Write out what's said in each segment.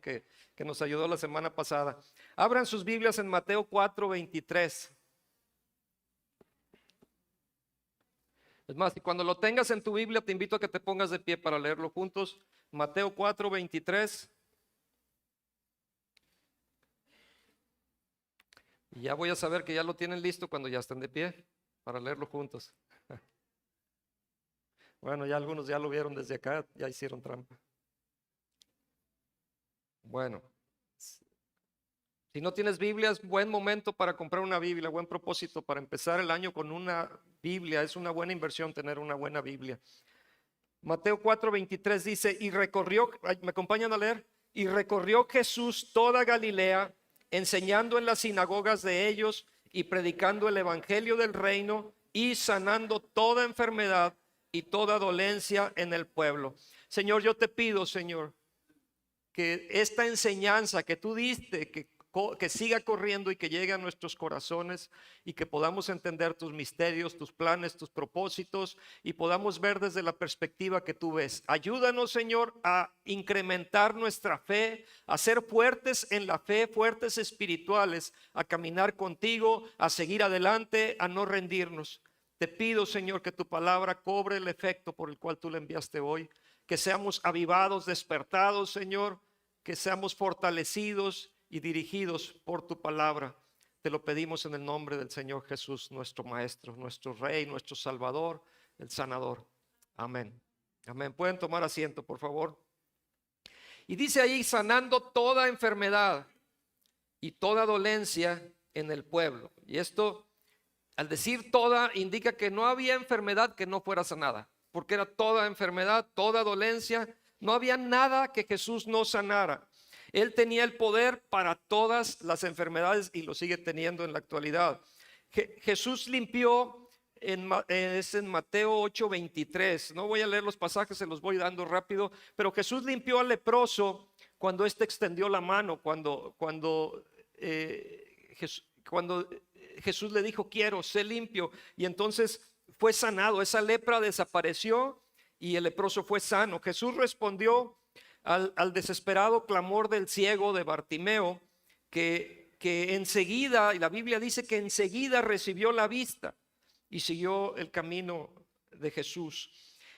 que nos ayudó la semana pasada. Abran sus Biblias en Mateo 4:23. Es más, y cuando lo tengas en tu Biblia, te invito a que te pongas de pie para leerlo juntos. Mateo 4:23. Y ya voy a saber que ya lo tienen listo cuando ya estén de pie para leerlo juntos. Bueno, ya algunos ya lo vieron desde acá, ya hicieron trampa. Bueno, si no tienes Biblia, es buen momento para comprar una Biblia, buen propósito para empezar el año con una Biblia. Es una buena inversión tener una buena Biblia. Mateo 4:23 dice, y recorrió, ¿me acompañan a leer? Y recorrió Jesús toda Galilea, enseñando en las sinagogas de ellos y predicando el evangelio del reino y sanando toda enfermedad y toda dolencia en el pueblo. Señor, yo te pido, Señor, que esta enseñanza que tú diste, que siga corriendo y que llegue a nuestros corazones y que podamos entender tus misterios, tus planes, tus propósitos y podamos ver desde la perspectiva que tú ves. Ayúdanos, Señor, a incrementar nuestra fe, a ser fuertes en la fe, fuertes espirituales, a caminar contigo, a seguir adelante, a no rendirnos. Te pido, Señor, que tu palabra cobre el efecto por el cual tú la enviaste hoy, que seamos avivados, despertados, Señor, que seamos fortalecidos y dirigidos por tu palabra. Te lo pedimos en el nombre del Señor Jesús, nuestro Maestro, nuestro Rey, nuestro Salvador, el Sanador. Amén. Amén. Pueden tomar asiento, por favor. Y dice ahí, sanando toda enfermedad y toda dolencia en el pueblo. Y esto, al decir toda, indica que no había enfermedad que no fuera sanada, porque era toda enfermedad, toda dolencia. No había nada que Jesús no sanara. Él tenía el poder para todas las enfermedades y lo sigue teniendo en la actualidad. Jesús limpió, es en Mateo 8:23. No voy a leer los pasajes, se los voy dando rápido, pero Jesús limpió al leproso cuando éste extendió la mano, cuando Jesús le dijo, quiero, sé limpio, y entonces fue sanado. Esa lepra desapareció y el leproso fue sano. Jesús respondió al desesperado clamor del ciego de Bartimeo, que enseguida, y la Biblia dice que enseguida recibió la vista y siguió el camino de Jesús.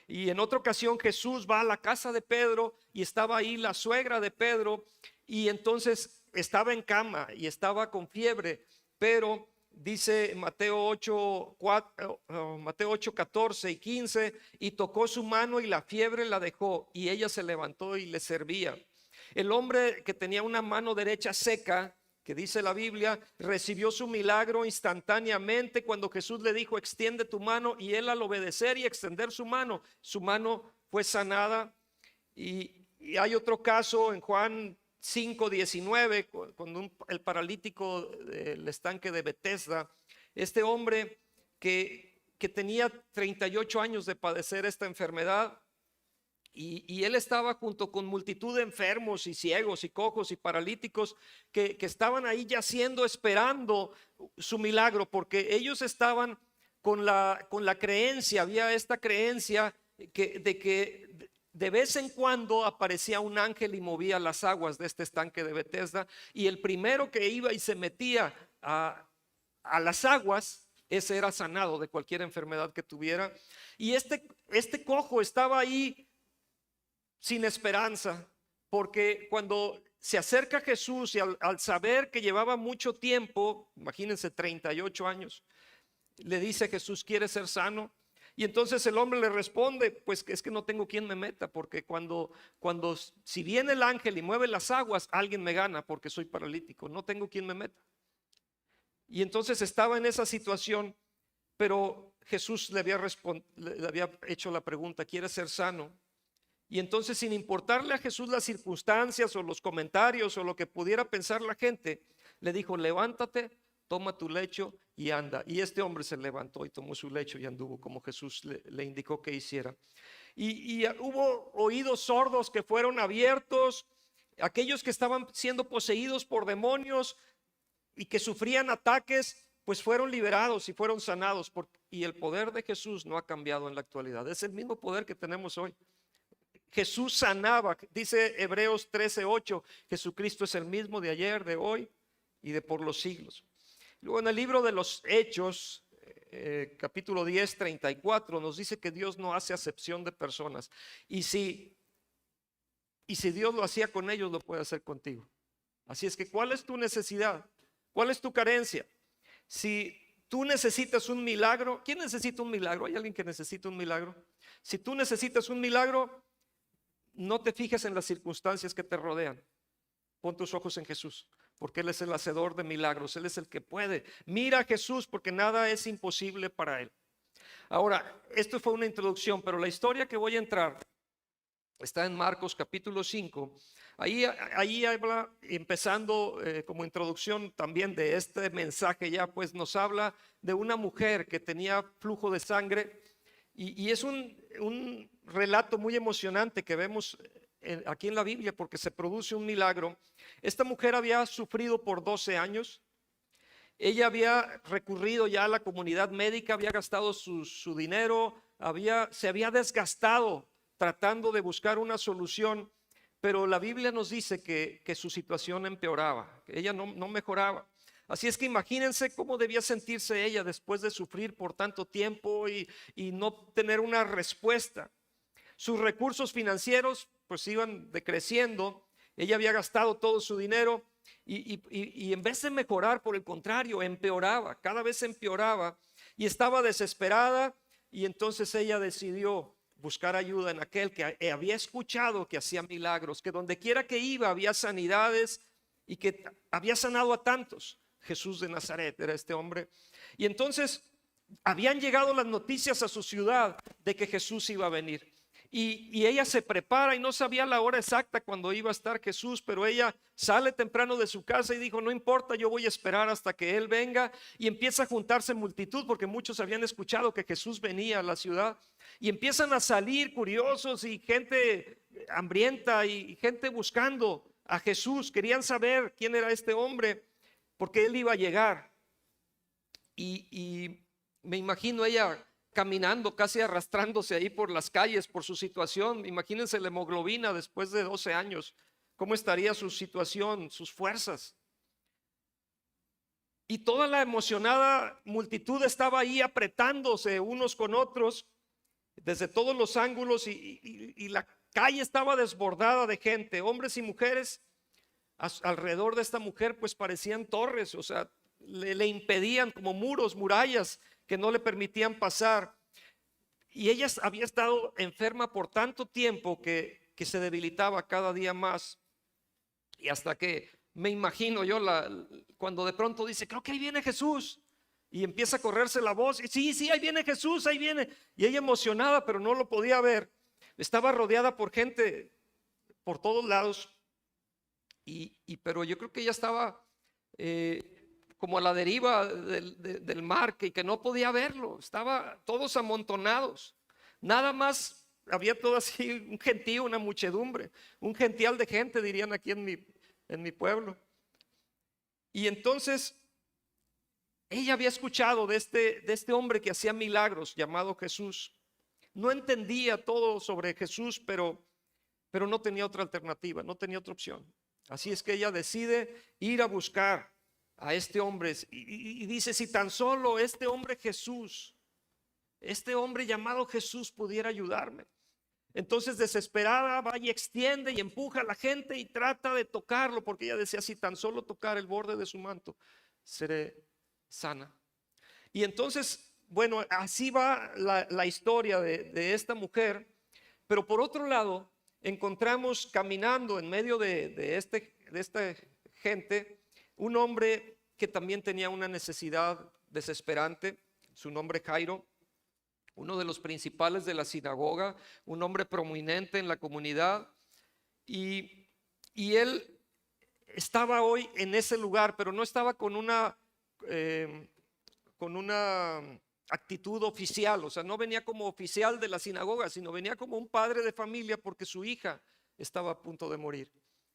Y en otra ocasión Jesús va a la casa de Pedro y estaba ahí la suegra de Pedro, y entonces estaba en cama y estaba con fiebre, pero dice Mateo 8, 14 y 15, y tocó su mano y la fiebre la dejó y ella se levantó y le servía. El hombre que tenía una mano derecha seca, que dice la Biblia, recibió su milagro instantáneamente cuando Jesús le dijo, extiende tu mano, y él al obedecer y extender su mano fue sanada. Y hay otro caso en Juan 5:19, cuando el paralítico del estanque de Betesda, este hombre que tenía 38 años de padecer esta enfermedad, y él estaba junto con multitud de enfermos y ciegos y cojos y paralíticos que estaban ahí yaciendo esperando su milagro, porque ellos estaban con la creencia, había esta creencia de que de vez en cuando aparecía un ángel y movía las aguas de este estanque de Betesda, y el primero que iba y se metía a las aguas, ese era sanado de cualquier enfermedad que tuviera. Y este cojo estaba ahí sin esperanza, porque cuando se acerca a Jesús y al saber que llevaba mucho tiempo, imagínense 38 años, le dice Jesús, ¿quieres ser sano? Y entonces el hombre le responde, pues es que no tengo quien me meta, porque si viene el ángel y mueve las aguas, alguien me gana porque soy paralítico, no tengo quien me meta. Y entonces estaba en esa situación, pero Jesús le había hecho la pregunta, ¿quieres ser sano? Y entonces, sin importarle a Jesús las circunstancias o los comentarios o lo que pudiera pensar la gente, le dijo, levántate, toma tu lecho y anda. Y este hombre se levantó y tomó su lecho y anduvo como Jesús le indicó que hiciera. Y hubo oídos sordos que fueron abiertos, aquellos que estaban siendo poseídos por demonios y que sufrían ataques, pues fueron liberados y fueron sanados. Y el poder de Jesús no ha cambiado en la actualidad, es el mismo poder que tenemos hoy. Jesús sanaba. Dice Hebreos 13:8, Jesucristo es el mismo de ayer, de hoy y de por los siglos. Luego en el libro de los Hechos, capítulo 10, 34, nos dice que Dios no hace acepción de personas. Y si Dios lo hacía con ellos, lo puede hacer contigo. Así es que, ¿cuál es tu necesidad? ¿Cuál es tu carencia? Si tú necesitas un milagro, ¿quién necesita un milagro? ¿Hay alguien que necesita un milagro? Si tú necesitas un milagro, no te fijes en las circunstancias que te rodean. Pon tus ojos en Jesús, porque Él es el hacedor de milagros. Él es el que puede. Mira a Jesús, porque nada es imposible para Él. Ahora, esto fue una introducción, pero la historia que voy a entrar está en Marcos capítulo 5. Ahí habla, empezando como introducción también de este mensaje ya, pues nos habla de una mujer que tenía flujo de sangre y es un relato muy emocionante que vemos aquí en la Biblia porque se produce un milagro. Esta mujer había sufrido por 12 años. Ella había recurrido ya a la comunidad médica, había gastado su dinero, se había desgastado tratando de buscar una solución, pero la Biblia nos dice que su situación empeoraba, que ella no mejoraba. Así es que imagínense cómo debía sentirse ella después de sufrir por tanto tiempo y no tener una respuesta. Sus recursos financieros pues iban decreciendo, ella había gastado todo su dinero y en vez de mejorar, por el contrario, empeoraba, cada vez empeoraba y estaba desesperada y entonces ella decidió buscar ayuda en aquel que había escuchado que hacía milagros, que donde quiera que iba había sanidades y que había sanado a tantos. Jesús de Nazaret era este hombre. Y entonces habían llegado las noticias a su ciudad de que Jesús iba a venir. Y ella se prepara y no sabía la hora exacta cuando iba a estar Jesús, pero ella sale temprano de su casa y dijo, no importa, yo voy a esperar hasta que Él venga. Y empieza a juntarse multitud porque muchos habían escuchado que Jesús venía a la ciudad. Y empiezan a salir curiosos y gente hambrienta y gente buscando a Jesús. Querían saber quién era este hombre porque Él iba a llegar. Y me imagino ella caminando, casi arrastrándose ahí por las calles por su situación. Imagínense la hemoglobina después de 12 años. ¿Cómo estaría su situación, sus fuerzas? Y toda la emocionada multitud estaba ahí apretándose unos con otros desde todos los ángulos y la calle estaba desbordada de gente, hombres y mujeres. Alrededor de esta mujer pues parecían torres, o sea, le impedían como muros, murallas que no le permitían pasar. Y ella había estado enferma por tanto tiempo que se debilitaba cada día más. Y hasta que me imagino yo cuando de pronto dice, creo que ahí viene Jesús. Y empieza a correrse la voz. Y sí, ahí viene Jesús, ahí viene. Y ella emocionada, pero no lo podía ver. Estaba rodeada por gente por todos lados. Pero yo creo que ella estaba como a la deriva del mar, que no podía verlo. Estaba todos amontonados. Nada más, había todo así, un gentío, una muchedumbre, un gential de gente, dirían aquí en mi pueblo. Y entonces ella había escuchado de este hombre que hacía milagros llamado Jesús. No entendía todo sobre Jesús, pero no tenía otra alternativa, no tenía otra opción. Así es que ella decide ir a buscar a este hombre y dice, si tan solo este hombre Jesús, este hombre llamado Jesús pudiera ayudarme. Entonces desesperada va y extiende y empuja a la gente y trata de tocarlo, porque ella decía, si tan solo tocar el borde de su manto, seré sana. Y entonces, bueno, así va la historia de esta mujer. Pero por otro lado, encontramos caminando en medio de esta gente un hombre que también tenía una necesidad desesperante. Su nombre Jairo, uno de los principales de la sinagoga, un hombre prominente en la comunidad. Y él estaba hoy en ese lugar, pero no estaba con una actitud oficial. O sea, no venía como oficial de la sinagoga, sino venía como un padre de familia porque su hija estaba a punto de morir.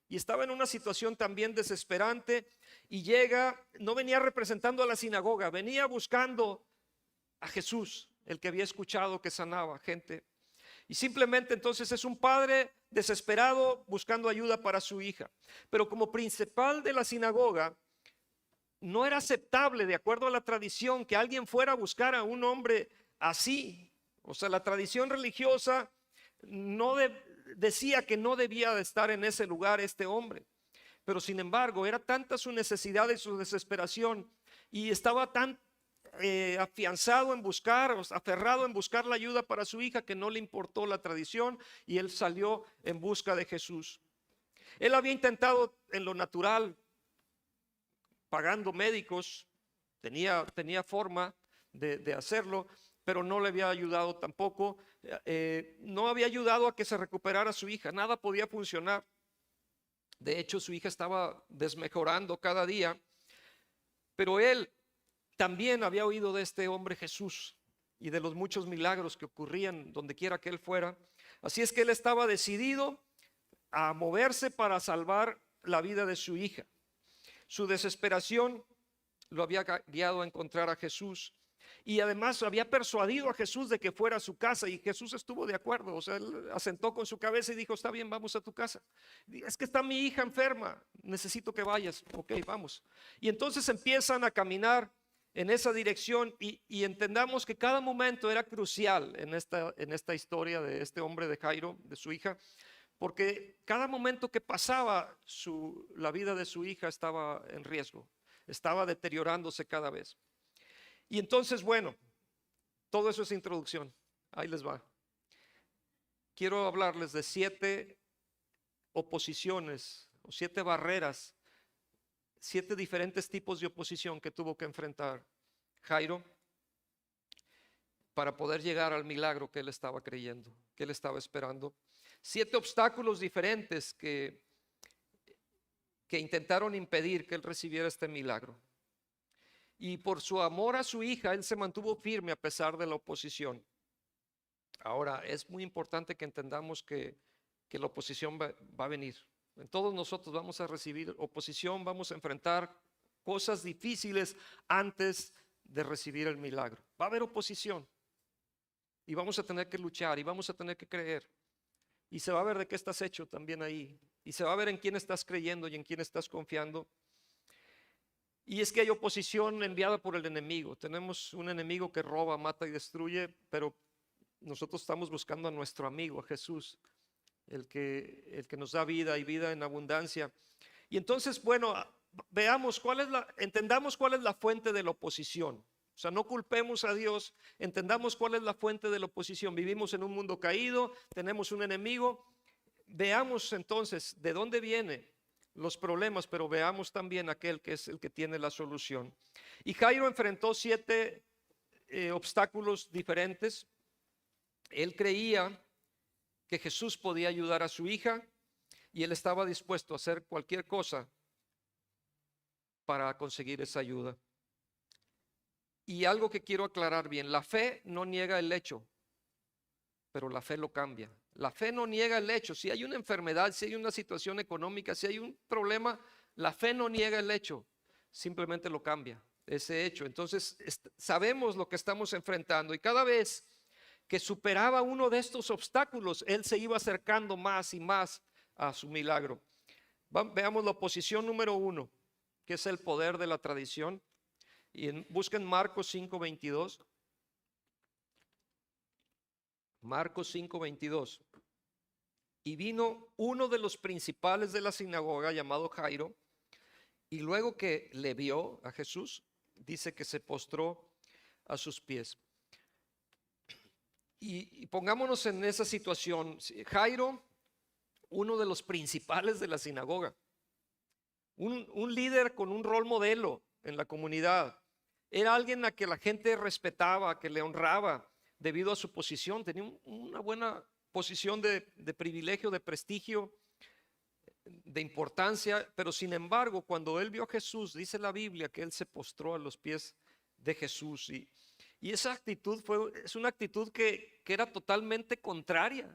Y estaba en una situación también desesperante y llega, no venía representando a la sinagoga, venía buscando a Jesús, el que había escuchado que sanaba gente. Y simplemente entonces es un padre desesperado buscando ayuda para su hija. Pero como principal de la sinagoga, no era aceptable, de acuerdo a la tradición, que alguien fuera a buscar a un hombre así. O sea, la tradición religiosa no decía que no debía de estar en ese lugar este hombre. Pero sin embargo, era tanta su necesidad y su desesperación, y estaba tan afianzado en buscar, o sea, aferrado en buscar la ayuda para su hija, que no le importó la tradición, y él salió en busca de Jesús. Él había intentado en lo natural, pagando médicos, tenía forma de hacerlo, pero no le había ayudado tampoco. No había ayudado a que se recuperara su hija, nada podía funcionar. De hecho, su hija estaba desmejorando cada día, pero él también había oído de este hombre Jesús y de los muchos milagros que ocurrían donde quiera que él fuera. Así es que él estaba decidido a moverse para salvar la vida de su hija. Su desesperación lo había guiado a encontrar a Jesús, y además había persuadido a Jesús de que fuera a su casa, y Jesús estuvo de acuerdo. O sea, él asentó con su cabeza y dijo: está bien, vamos a tu casa. Es que está mi hija enferma, necesito que vayas. Ok, vamos. Y entonces empiezan a caminar en esa dirección, y entendamos que cada momento era crucial en esta historia de este hombre de Jairo, de su hija, porque cada momento que pasaba la vida de su hija estaba en riesgo, estaba deteriorándose cada vez. Y entonces, bueno, todo eso es introducción. Ahí les va. Quiero hablarles de 7 oposiciones o 7 barreras, 7 diferentes tipos de oposición que tuvo que enfrentar Jairo para poder llegar al milagro que él estaba creyendo, que él estaba esperando. 7 obstáculos diferentes que intentaron impedir que él recibiera este milagro. Y por su amor a su hija, él se mantuvo firme a pesar de la oposición. Ahora, es muy importante que entendamos que la oposición va a venir. En todos nosotros vamos a recibir oposición, vamos a enfrentar cosas difíciles antes de recibir el milagro. Va a haber oposición, y vamos a tener que luchar, y vamos a tener que creer. Y se va a ver de qué estás hecho también ahí. Y se va a ver en quién estás creyendo y en quién estás confiando. Y es que hay oposición enviada por el enemigo. Tenemos un enemigo que roba, mata y destruye, pero nosotros estamos buscando a nuestro amigo, a Jesús, el que nos da vida y vida en abundancia. Y entonces, bueno, entendamos cuál es la fuente de la oposición. O sea, no culpemos a Dios, entendamos cuál es la fuente de la oposición. Vivimos en un mundo caído, tenemos un enemigo. Veamos entonces de dónde vienen los problemas, pero veamos también aquel que es el que tiene la solución. Y Jairo enfrentó 7 obstáculos diferentes. Él creía que Jesús podía ayudar a su hija, y él estaba dispuesto a hacer cualquier cosa para conseguir esa ayuda. Y algo que quiero aclarar bien: la fe no niega el hecho, pero la fe lo cambia. La fe no niega el hecho. Si hay una enfermedad, si hay una situación económica, si hay un problema, la fe no niega el hecho, simplemente lo cambia, ese hecho. Entonces sabemos lo que estamos enfrentando, y cada vez que superaba uno de estos obstáculos, él se iba acercando más y más a su milagro. Veamos la oposición número 1, que es el poder de la tradición. Y busquen Marcos 5:22. Marcos 5:22. Y vino uno de los principales de la sinagoga, llamado Jairo, y luego que le vio a Jesús, dice que se postró a sus pies. Y pongámonos en esa situación. Jairo, uno de los principales de la sinagoga, un líder con un rol modelo en la comunidad, era alguien a que la gente respetaba, que le honraba debido a su posición. Tenía una buena posición de privilegio, de prestigio, de importancia. Pero sin embargo, cuando él vio a Jesús, dice la Biblia que él se postró a los pies de Jesús. Y esa actitud es una actitud que era totalmente contraria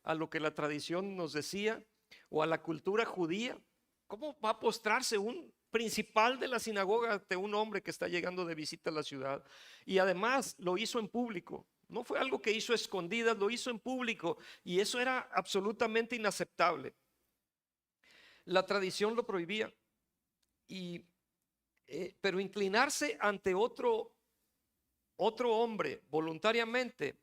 a lo que la tradición nos decía, o a la cultura judía. ¿Cómo va a postrarse un principal de la sinagoga ante un hombre que está llegando de visita a la ciudad? Y además lo hizo en público. No fue algo que hizo a escondidas, lo hizo en público y eso era absolutamente inaceptable. La tradición lo prohibía. Pero inclinarse ante otro hombre voluntariamente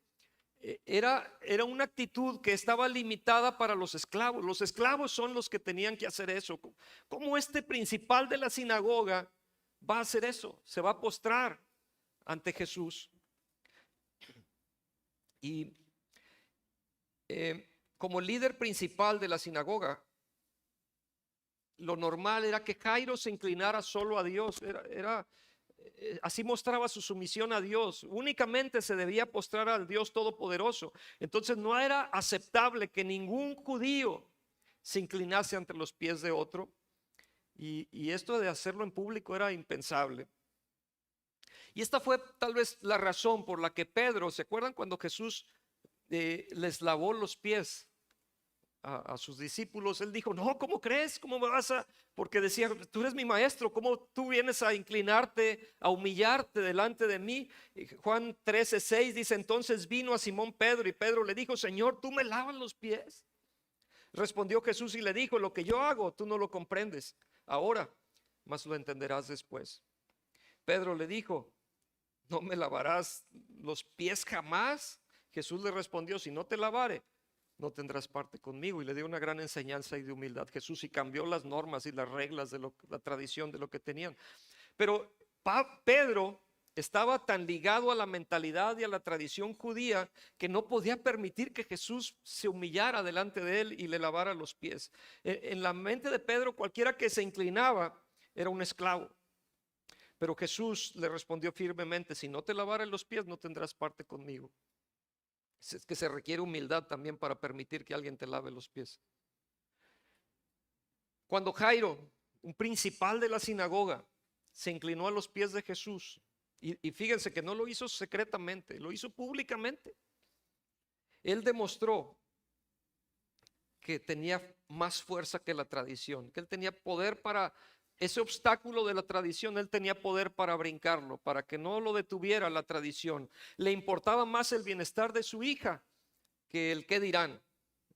era una actitud que estaba limitada para los esclavos. Los esclavos son los que tenían que hacer eso. ¿Cómo este principal de la sinagoga va a hacer eso? Se va a postrar ante Jesús. Y como líder principal de la sinagoga, lo normal era que Jairo se inclinara solo a Dios. Así mostraba su sumisión a Dios. Únicamente se debía postrar al Dios Todopoderoso. Entonces no era aceptable que ningún judío se inclinase ante los pies de otro. Y esto de hacerlo en público era impensable. Y esta fue tal vez la razón por la que Pedro, ¿se acuerdan cuando Jesús les lavó los pies a sus discípulos? Él dijo, no, ¿cómo crees? ¿Cómo me vas a...? Porque decía, tú eres mi maestro, ¿cómo tú vienes a inclinarte, a humillarte delante de mí? Y Juan 13:6 dice, entonces vino a Simón Pedro y Pedro le dijo, Señor, ¿tú me lavas los pies? Respondió Jesús y le dijo, lo que yo hago tú no lo comprendes ahora, mas lo entenderás después. Pedro le dijo, ¿no me lavarás los pies jamás? Jesús le respondió, si no te lavare, no tendrás parte conmigo. Y le dio una gran enseñanza y de humildad Jesús, y cambió las normas y las reglas de la tradición de lo que tenían. Pero Pedro estaba tan ligado a la mentalidad y a la tradición judía que no podía permitir que Jesús se humillara delante de él y le lavara los pies. En la mente de Pedro, cualquiera que se inclinaba era un esclavo. Pero Jesús le respondió firmemente, si no te lavare los pies, no tendrás parte conmigo. Es que se requiere humildad también para permitir que alguien te lave los pies. Cuando Jairo, un principal de la sinagoga, se inclinó a los pies de Jesús, y fíjense que no lo hizo secretamente, lo hizo públicamente. Él demostró que tenía más fuerza que la tradición, que él tenía poder para ese obstáculo de la tradición. Él tenía poder para brincarlo, para que no lo detuviera la tradición. Le importaba más el bienestar de su hija que el qué dirán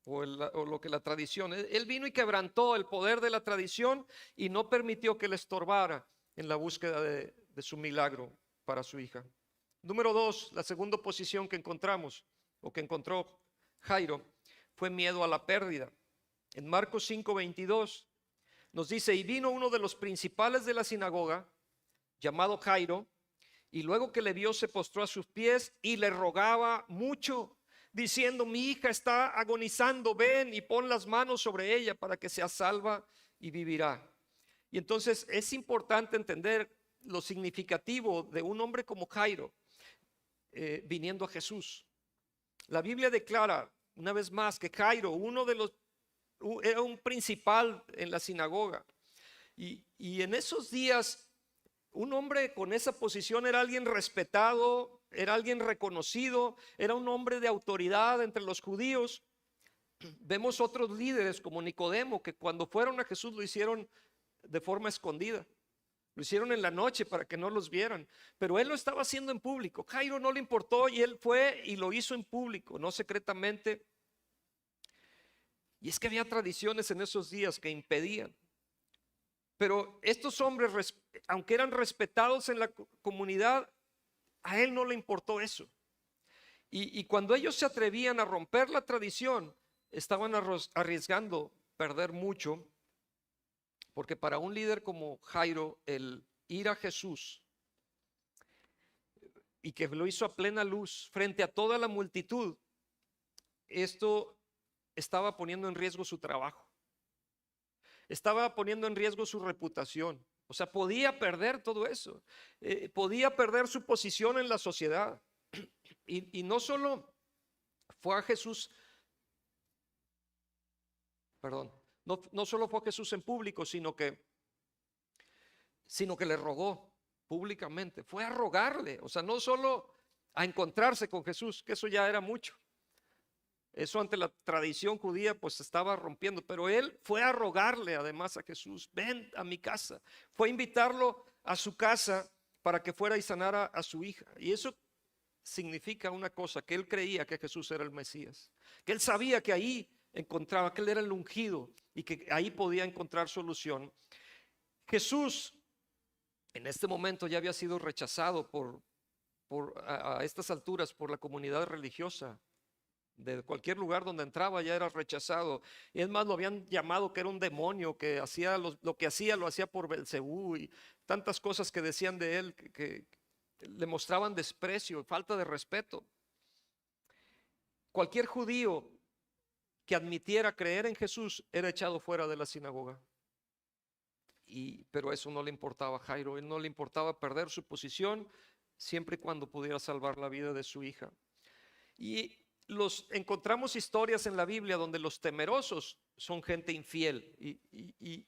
o lo que la tradición. Él vino y quebrantó el poder de la tradición y no permitió que le estorbara en la búsqueda de su milagro para su hija. Número 2, la segunda posición que encontramos o que encontró Jairo fue miedo a la pérdida. En Marcos 5:22 nos dice, y vino uno de los principales de la sinagoga, llamado Jairo, y luego que le vio se postró a sus pies y le rogaba mucho, diciendo, mi hija está agonizando, ven y pon las manos sobre ella para que sea salva y vivirá. Y entonces es importante entender lo significativo de un hombre como Jairo viniendo a Jesús. La Biblia declara una vez más que Jairo, era un principal en la sinagoga, y en esos días un hombre con esa posición era alguien respetado, era alguien reconocido, era un hombre de autoridad entre los judíos. Vemos otros líderes como Nicodemo que cuando fueron a Jesús lo hicieron de forma escondida, lo hicieron en la noche para que no los vieran, pero él lo estaba haciendo en público. Jairo no le importó y él fue y lo hizo en público, no secretamente. Y es que había tradiciones en esos días que impedían. Pero estos hombres, aunque eran respetados en la comunidad, a él no le importó eso. Y cuando ellos se atrevían a romper la tradición, estaban arriesgando perder mucho, porque para un líder como Jairo, el ir a Jesús, y que lo hizo a plena luz frente a toda la multitud, esto estaba poniendo en riesgo su trabajo. Estaba poniendo en riesgo su reputación. O sea, podía perder todo eso. Podía perder su posición en la sociedad. Y no solo fue a Jesús, perdón, no solo fue a Jesús en público, sino que le rogó públicamente. Fue a rogarle. O sea, no solo a encontrarse con Jesús, que eso ya era mucho. Eso ante la tradición judía pues estaba rompiendo, pero él fue a rogarle además a Jesús, ven a mi casa. Fue a invitarlo a su casa para que fuera y sanara a su hija. Y eso significa una cosa, que él creía que Jesús era el Mesías, que él sabía que ahí encontraba, que él era el ungido y que ahí podía encontrar solución. Jesús en este momento ya había sido rechazado a estas alturas por la comunidad religiosa. De cualquier lugar donde entraba ya era rechazado. Y es más, lo habían llamado que era un demonio, que hacía lo que hacía, lo hacía por Belcebú, y tantas cosas que decían de él que le mostraban desprecio, falta de respeto. Cualquier judío que admitiera creer en Jesús era echado fuera de la sinagoga. Pero eso no le importaba a Jairo, él no le importaba perder su posición siempre y cuando pudiera salvar la vida de su hija. Y encontramos historias en la Biblia donde los temerosos son gente infiel y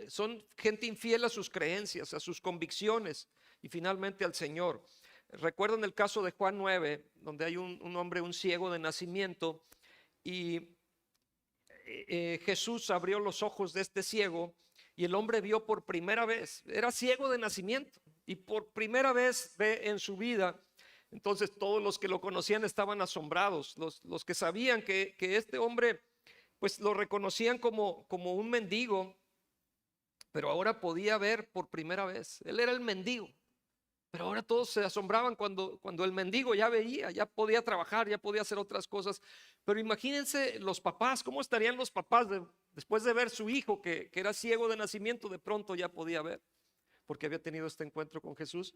son gente infiel a sus creencias, a sus convicciones y finalmente al Señor. Recuerdan el caso de Juan 9, donde hay un hombre, un ciego de nacimiento, y Jesús abrió los ojos de este ciego y el hombre vio por primera vez, era ciego de nacimiento y por primera vez ve en su vida. Entonces todos los que lo conocían estaban asombrados, los que sabían que este hombre, pues lo reconocían como un mendigo, pero ahora podía ver por primera vez. Él era el mendigo, pero ahora todos se asombraban cuando el mendigo ya veía, ya podía trabajar, ya podía hacer otras cosas. Pero imagínense los papás, ¿cómo estarían los papás después de ver su hijo que era ciego de nacimiento, de pronto ya podía ver, porque había tenido este encuentro con Jesús?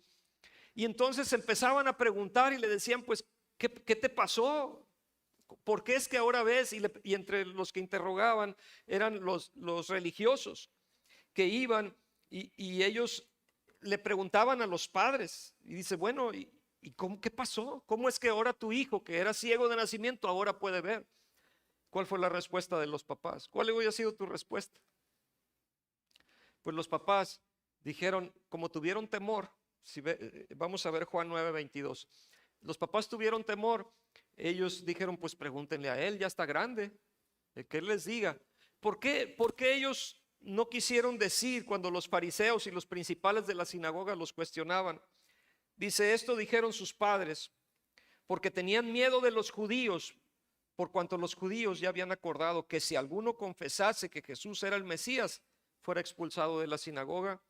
Y entonces empezaban a preguntar y le decían, pues, ¿qué te pasó? ¿Por qué es que ahora ves? Y entre los que interrogaban eran los religiosos que iban y ellos le preguntaban a los padres. Y dice, bueno, ¿y qué pasó? ¿Cómo es que ahora tu hijo, que era ciego de nacimiento, ahora puede ver? ¿Cuál fue la respuesta de los papás? ¿Cuál hubiera sido tu respuesta? Pues los papás dijeron, como tuvieron temor, vamos a ver Juan 9:22. Los papás tuvieron temor. Ellos dijeron, pues pregúntenle a él, ya está grande, que él les diga. ¿Por qué ellos no quisieron decir cuando los fariseos y los principales de la sinagoga los cuestionaban? Dice, esto dijeron sus padres porque tenían miedo de los judíos, por cuanto los judíos ya habían acordado que si alguno confesase que Jesús era el Mesías, fuera expulsado de la sinagoga.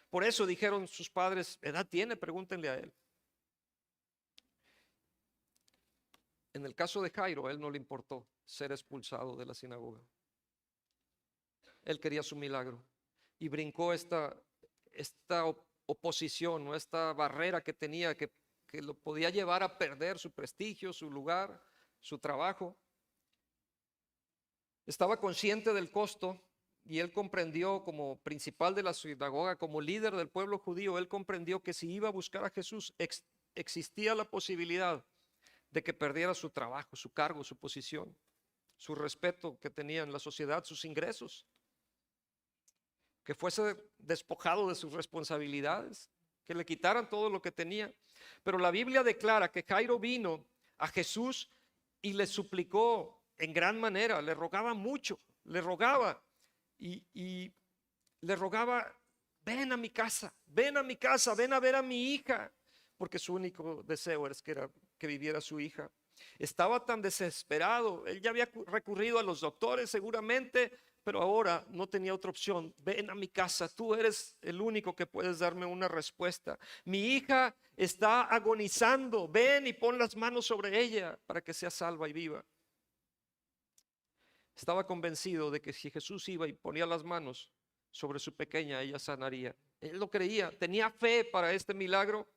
Por eso dijeron sus padres, ¿edad tiene? Pregúntenle a él. En el caso de Jairo, a él no le importó ser expulsado de la sinagoga. Él quería su milagro y brincó esta oposición, ¿no? Esta barrera que tenía que lo podía llevar a perder su prestigio, su lugar, su trabajo. Estaba consciente del costo. Y él comprendió, como principal de la sinagoga, como líder del pueblo judío, él comprendió que si iba a buscar a Jesús, existía la posibilidad de que perdiera su trabajo, su cargo, su posición, su respeto que tenía en la sociedad, sus ingresos, que fuese despojado de sus responsabilidades, que le quitaran todo lo que tenía. Pero la Biblia declara que Jairo vino a Jesús y le suplicó en gran manera, le rogaba mucho, le rogaba. Y le rogaba, ven a mi casa, ven a mi casa, ven a ver a mi hija, porque su único deseo era que viviera su hija. Estaba tan desesperado, él ya había recurrido a los doctores seguramente, pero ahora no tenía otra opción. Ven a mi casa, tú eres el único que puedes darme una respuesta. Mi hija está agonizando, ven y pon las manos sobre ella para que sea salva y viva. Estaba convencido de que si Jesús iba y ponía las manos sobre su pequeña, ella sanaría. Él lo creía, tenía fe para este milagro.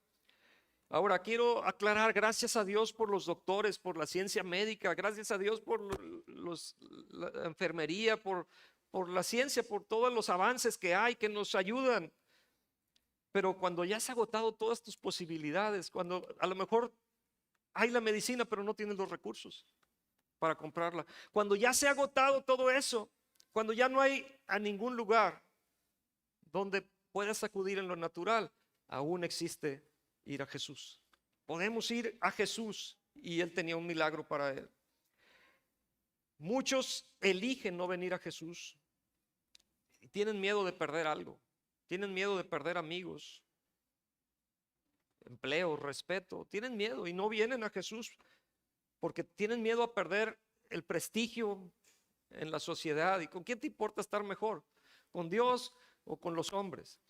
Ahora quiero aclarar, gracias a Dios por los doctores, por la ciencia médica, gracias a Dios por la enfermería, por la ciencia, por todos los avances que hay que nos ayudan. Pero cuando ya se ha agotado todas tus posibilidades, cuando a lo mejor hay la medicina pero no tienes los recursos para comprarla, cuando ya se ha agotado todo eso, cuando ya no hay a ningún lugar donde puedas acudir en lo natural, aún existe ir a Jesús. Podemos ir a Jesús y Él tenía un milagro para él. Muchos eligen no venir a Jesús y tienen miedo de perder algo, tienen miedo de perder amigos, empleo, respeto. Tienen miedo y no vienen a Jesús porque tienen miedo a perder el prestigio en la sociedad. ¿Y con quién te importa estar mejor? ¿Con Dios o con los hombres?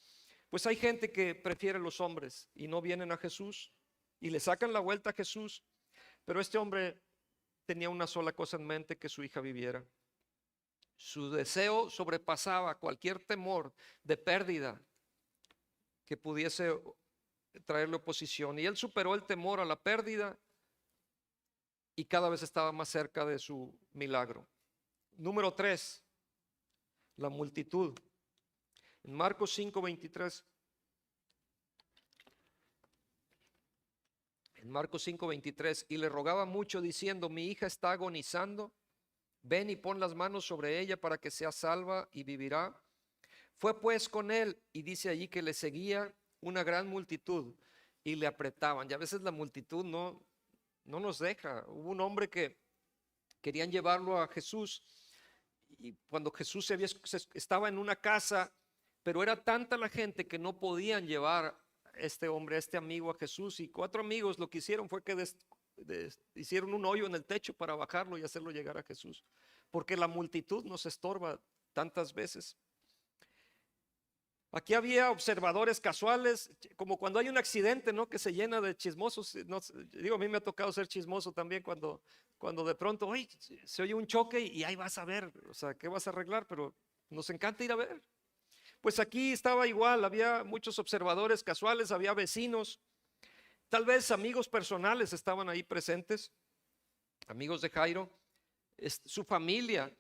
Pues hay gente que prefiere los hombres y no vienen a Jesús y le sacan la vuelta a Jesús. Pero este hombre tenía una sola cosa en mente: que su hija viviera. Su deseo sobrepasaba cualquier temor de pérdida que pudiese traerle oposición. Y él superó el temor a la pérdida y cada vez estaba más cerca de su milagro. Número 3, la multitud. En Marcos 5:23. En Marcos 5:23, y le rogaba mucho diciendo: mi hija está agonizando, ven y pon las manos sobre ella para que sea salva y vivirá. Fue pues con él, y dice allí que le seguía una gran multitud y le apretaban. Y a veces la multitud no nos deja. Hubo un hombre que querían llevarlo a Jesús, y cuando Jesús estaba en una casa, pero era tanta la gente que no podían llevar a este hombre, a este amigo, a Jesús. Y 4 amigos lo que hicieron fue que hicieron un hoyo en el techo para bajarlo y hacerlo llegar a Jesús, porque la multitud nos estorba tantas veces. Aquí había observadores casuales, como cuando hay un accidente, ¿no? Que se llena de chismosos. No, digo, a mí me ha tocado ser chismoso también cuando de pronto, oye, se oye un choque y ahí vas a ver, o sea, ¿qué vas a arreglar? Pero nos encanta ir a ver. Pues aquí estaba igual, había muchos observadores casuales, había vecinos, tal vez amigos personales estaban ahí presentes, amigos de Jairo, su familia.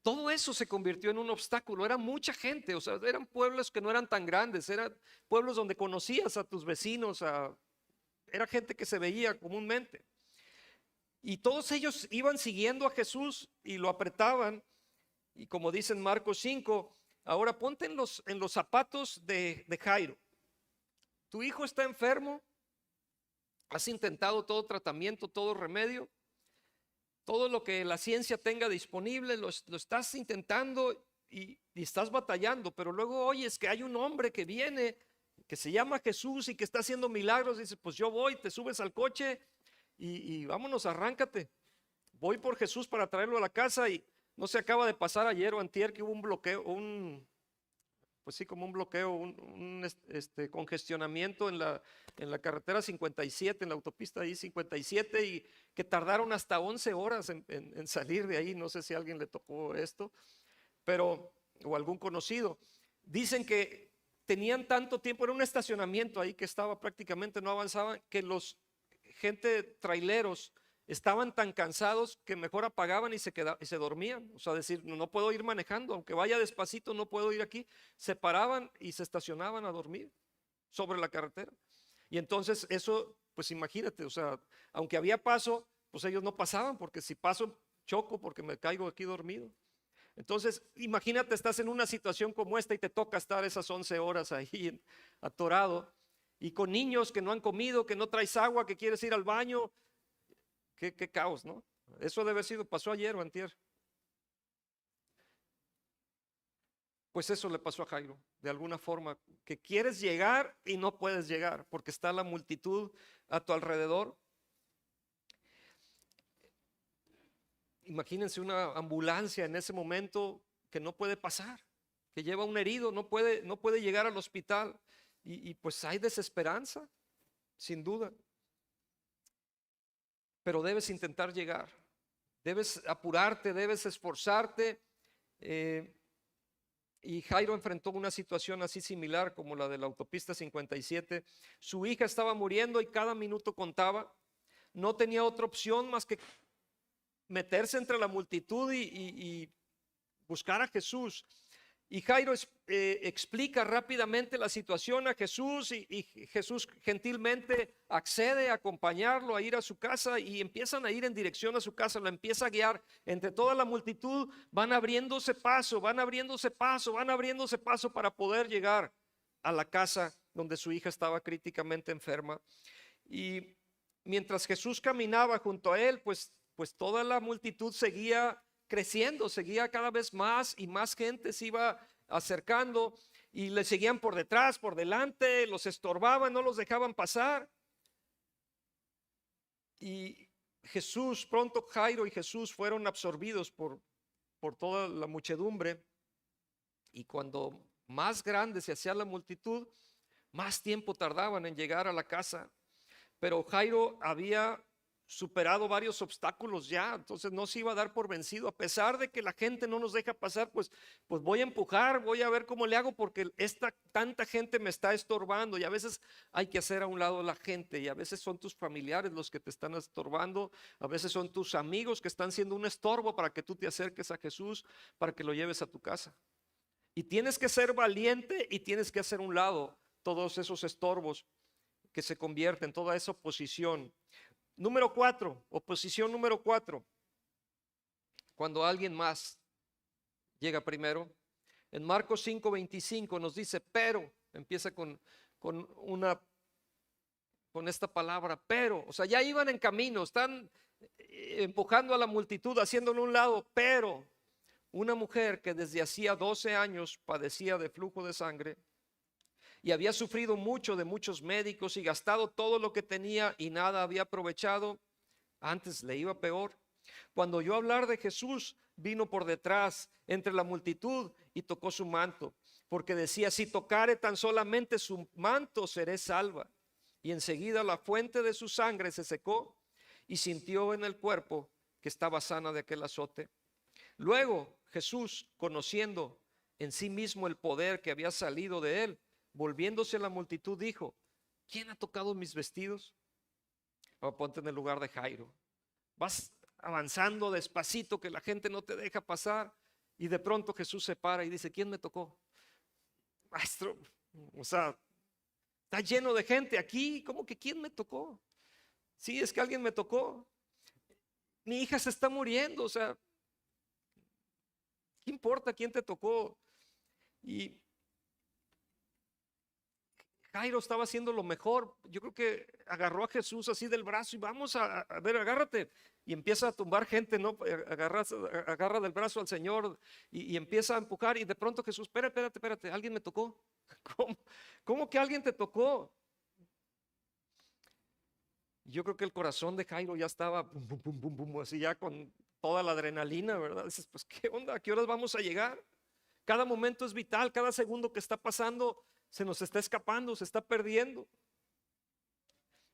Todo eso se convirtió en un obstáculo. Era mucha gente, o sea, eran pueblos que no eran tan grandes, eran pueblos donde conocías a tus vecinos, era gente que se veía comúnmente. Y todos ellos iban siguiendo a Jesús y lo apretaban. Y como dice en Marcos 5, ahora ponte en los zapatos de Jairo. Tu hijo está enfermo, has intentado todo tratamiento, todo remedio, todo lo que la ciencia tenga disponible, lo estás intentando y estás batallando, pero luego oyes que hay un hombre que viene, que se llama Jesús y que está haciendo milagros. Dices, pues yo voy, te subes al coche y vámonos, arráncate. Voy por Jesús para traerlo a la casa. Y no se acaba de pasar ayer o antier que hubo un bloqueo, pues sí, como un bloqueo, un congestionamiento en la carretera 57, en la autopista I-57, y que tardaron hasta 11 horas en salir de ahí. No sé si a alguien le tocó esto, pero, o algún conocido. Dicen que tenían tanto tiempo, era un estacionamiento ahí que estaba prácticamente, no avanzaban, que los traileros estaban tan cansados que mejor apagaban y se dormían. O sea, decir, no puedo ir manejando, aunque vaya despacito, no puedo ir aquí. Se paraban y se estacionaban a dormir sobre la carretera. Y entonces eso, pues imagínate, o sea, aunque había paso, pues ellos no pasaban, porque si paso choco porque me caigo aquí dormido. Entonces, imagínate, estás en una situación como esta y te toca estar esas 11 horas ahí atorado, y con niños que no han comido, que no traes agua, que quieres ir al baño. Qué caos, ¿no? Eso debe haber sido, pasó ayer o antier. Pues eso le pasó a Jairo, de alguna forma, que quieres llegar y no puedes llegar porque está la multitud a tu alrededor. Imagínense una ambulancia en ese momento que no puede pasar, que lleva un herido, no puede llegar al hospital, y pues hay desesperanza, sin duda. Pero debes intentar llegar, debes apurarte, debes esforzarte. Y Jairo enfrentó una situación así similar como la de la autopista 57. Su hija estaba muriendo y cada minuto contaba. No tenía otra opción más que meterse entre la multitud y buscar a Jesús. Y Jairo explica rápidamente la situación a Jesús, y Jesús gentilmente accede a acompañarlo a ir a su casa, y empiezan a ir en dirección a su casa. Lo empieza a guiar entre toda la multitud. Van abriéndose paso, van abriéndose paso, van abriéndose paso para poder llegar a la casa donde su hija estaba críticamente enferma. Y mientras Jesús caminaba junto a él, pues toda la multitud seguía creciendo, seguía cada vez más y más gente se iba acercando. y le seguían por detrás, por delante, los estorbaban, no los dejaban pasar. Y Jesús, pronto Jairo y Jesús fueron absorbidos por toda la muchedumbre. Y cuando más grande se hacía la multitud, más tiempo tardaban en llegar a la casa. Pero Jairo había superado varios obstáculos ya, entonces no se iba a dar por vencido. A pesar de que la gente no nos deja pasar, pues voy a empujar, voy a ver cómo le hago, porque tanta gente me está estorbando. Y a veces hay que hacer a un lado la gente, y a veces son tus familiares los que te están estorbando, a veces son tus amigos que están siendo un estorbo para que tú te acerques a Jesús, para que lo lleves a tu casa. Y tienes que ser valiente y tienes que hacer a un lado todos esos estorbos que se convierten, toda esa oposición. Número 4, oposición número 4. Cuando alguien más llega primero. En Marcos 5:25 nos dice, pero, empieza con esta palabra, pero. O sea, ya iban en camino, están empujando a la multitud, haciéndolo a un lado, pero una mujer que desde hacía 12 años padecía de flujo de sangre y había sufrido mucho de muchos médicos y gastado todo lo que tenía y nada había aprovechado, antes le iba peor. Cuando oyó hablar de Jesús, vino por detrás entre la multitud y tocó su manto, porque decía, si tocare tan solamente su manto, seré salva. Y enseguida la fuente de su sangre se secó y sintió en el cuerpo que estaba sana de aquel azote. Luego Jesús, conociendo en sí mismo el poder que había salido de él, volviéndose a la multitud, dijo, ¿quién ha tocado mis vestidos? Ponte en el lugar de Jairo. Vas avanzando despacito que la gente no te deja pasar y de pronto Jesús se para y dice, ¿quién me tocó? Maestro, o sea, está lleno de gente aquí, ¿cómo que quién me tocó? Sí, es que alguien me tocó. Mi hija se está muriendo, o sea, ¿qué importa quién te tocó? Y Jairo estaba haciendo lo mejor. Yo creo que agarró a Jesús así del brazo y vamos a ver, agárrate. Y empieza a tumbar gente, ¿no? Agarra del brazo al Señor y empieza a empujar. Y de pronto Jesús, espérate, alguien me tocó. ¿Cómo que alguien te tocó? Yo creo que el corazón de Jairo ya estaba bum, bum, bum, bum, así ya con toda la adrenalina, ¿verdad? Dices, pues, ¿qué onda? ¿A qué horas vamos a llegar? Cada momento es vital, cada segundo que está pasando se nos está escapando, se está perdiendo.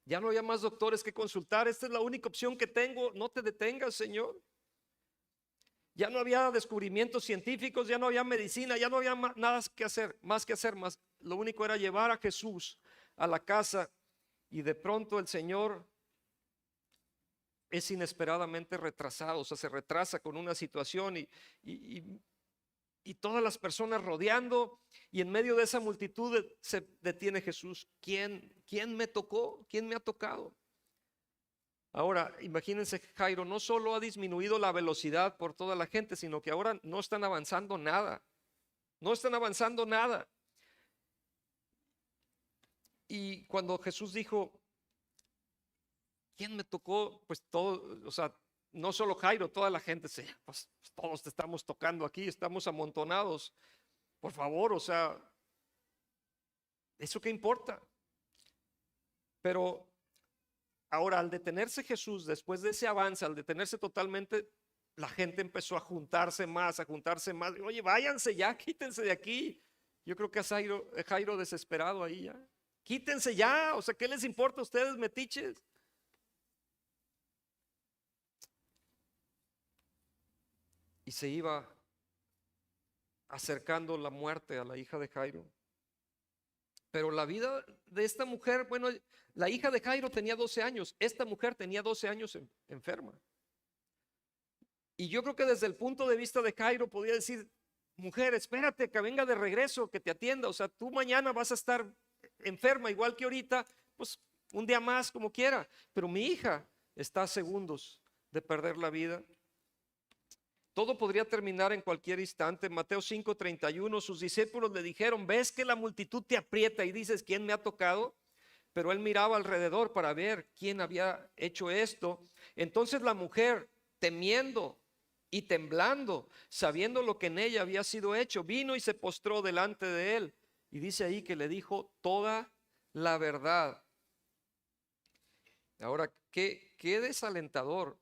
Ya no había más doctores que consultar, esta es la única opción que tengo, no te detengas, Señor. Ya no había descubrimientos científicos, ya no había medicina, ya no había nada que hacer, más. Lo único era llevar a Jesús a la casa y de pronto el Señor es inesperadamente retrasado, o sea, se retrasa con una situación y todas las personas rodeando, y en medio de esa multitud se detiene Jesús. ¿Quién me tocó? ¿Quién me ha tocado? Ahora, imagínense, Jairo no solo ha disminuido la velocidad por toda la gente, sino que ahora no están avanzando nada. No están avanzando nada. Y cuando Jesús dijo, ¿quién me tocó? Pues todo, o sea, no solo Jairo, toda la gente, pues todos te estamos tocando aquí, estamos amontonados. Por favor, o sea, ¿eso qué importa? Pero ahora, al detenerse Jesús, después de ese avance, al detenerse totalmente, la gente empezó a juntarse más. Oye, váyanse ya, quítense de aquí. Yo creo que a Jairo desesperado ahí ya. Quítense ya, o sea, ¿qué les importa a ustedes, metiches? Y se iba acercando la muerte a la hija de Jairo. Pero la vida de esta mujer, bueno, la hija de Jairo tenía 12 años, esta mujer tenía 12 años enferma. Y yo creo que desde el punto de vista de Jairo podía decir, mujer, espérate que venga de regreso, que te atienda, o sea, tú mañana vas a estar enferma igual que ahorita, pues un día más como quiera, pero mi hija está a segundos de perder la vida. Todo podría terminar en cualquier instante. Mateo 5:31, sus discípulos le dijeron, ¿ves que la multitud te aprieta y dices, ¿quién me ha tocado? Pero él miraba alrededor para ver quién había hecho esto. Entonces la mujer, temiendo y temblando, sabiendo lo que en ella había sido hecho, vino y se postró delante de él Y dice ahí que le dijo toda la verdad. Ahora, qué desalentador.